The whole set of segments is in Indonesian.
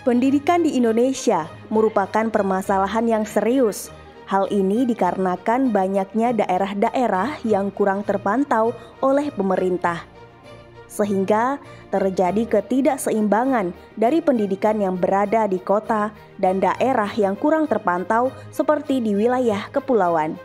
Pendidikan di Indonesia merupakan permasalahan yang serius. Hal ini dikarenakan banyaknya daerah-daerah yang kurang terpantau oleh pemerintah. Sehingga terjadi ketidakseimbangan dari pendidikan yang berada di kota dan daerah yang kurang terpantau seperti di wilayah kepulauan.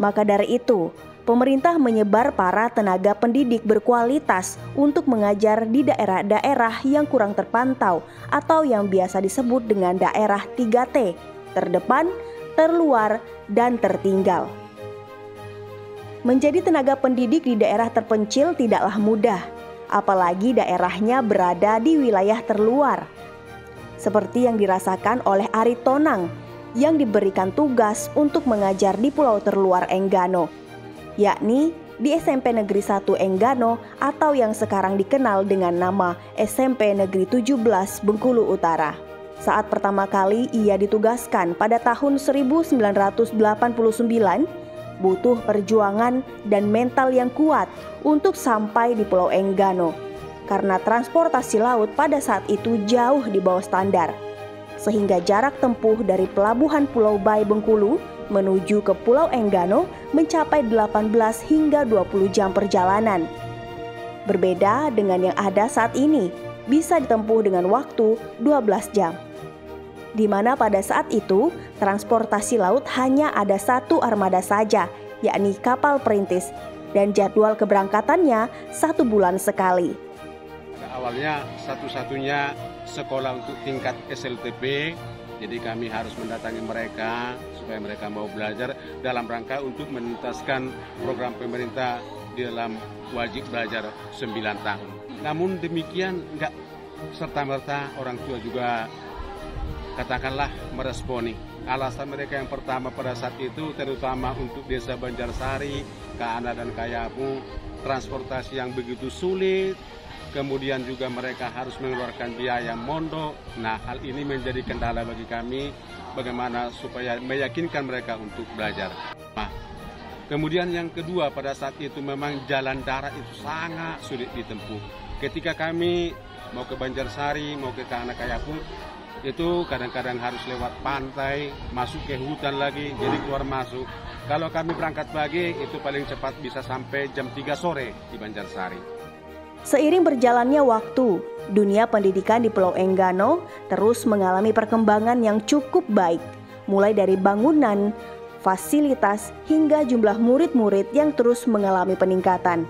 Maka dari itu, pemerintah menyebar para tenaga pendidik berkualitas untuk mengajar di daerah-daerah yang kurang terpantau atau yang biasa disebut dengan daerah 3T, terdepan, terluar, dan tertinggal. Menjadi tenaga pendidik di daerah terpencil tidaklah mudah, apalagi daerahnya berada di wilayah terluar. Seperti yang dirasakan oleh Ari Tonang yang diberikan tugas untuk mengajar di Pulau Terluar Enggano, yakni di SMP Negeri 1 Enggano atau yang sekarang dikenal dengan nama SMP Negeri 17 Bengkulu Utara. Saat pertama kali ia ditugaskan pada tahun 1989, butuh perjuangan dan mental yang kuat untuk sampai di Pulau Enggano, karena transportasi laut pada saat itu jauh di bawah standar. Sehingga jarak tempuh dari pelabuhan Pulau Bae Bengkulu menuju ke Pulau Enggano mencapai 18 hingga 20 jam perjalanan. Berbeda dengan yang ada saat ini, bisa ditempuh dengan waktu 12 jam. Di mana pada saat itu transportasi laut hanya ada satu armada saja, yakni kapal perintis, dan jadwal keberangkatannya 1 bulan sekali. Awalnya satu-satunya sekolah untuk tingkat SLTP, jadi kami harus mendatangi mereka supaya mereka mau belajar dalam rangka untuk menuntaskan program pemerintah di dalam wajib belajar 9 tahun. Namun demikian enggak serta-merta orang tua juga katakanlah meresponi. Alasan mereka yang pertama pada saat itu terutama untuk desa Banjarsari, Kaana dan Kayapu, transportasi yang begitu sulit, kemudian juga mereka harus mengeluarkan biaya mondok. Nah, hal ini menjadi kendala bagi kami bagaimana supaya meyakinkan mereka untuk belajar. Nah, kemudian yang kedua pada saat itu memang jalan darat itu sangat sulit ditempuh. Ketika kami mau ke Banjarsari, mau ke Kaana Kayapu, itu kadang-kadang harus lewat pantai, masuk ke hutan lagi, jadi keluar masuk. Kalau kami berangkat pagi, itu paling cepat bisa sampai jam 3 sore di Banjarsari. Seiring berjalannya waktu, dunia pendidikan di Pulau Enggano terus mengalami perkembangan yang cukup baik, mulai dari bangunan, fasilitas, hingga jumlah murid-murid yang terus mengalami peningkatan.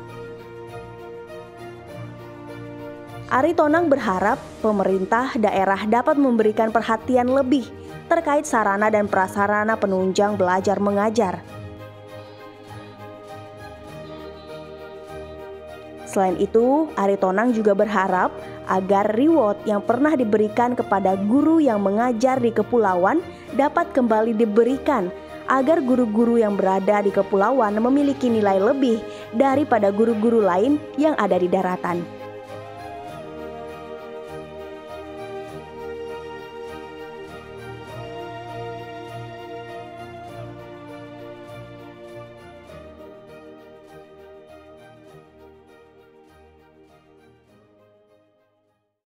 Ari Tonang berharap pemerintah daerah dapat memberikan perhatian lebih terkait sarana dan prasarana penunjang belajar mengajar. Selain itu, Ari Tonang juga berharap agar reward yang pernah diberikan kepada guru yang mengajar di kepulauan dapat kembali diberikan agar guru-guru yang berada di kepulauan memiliki nilai lebih daripada guru-guru lain yang ada di daratan.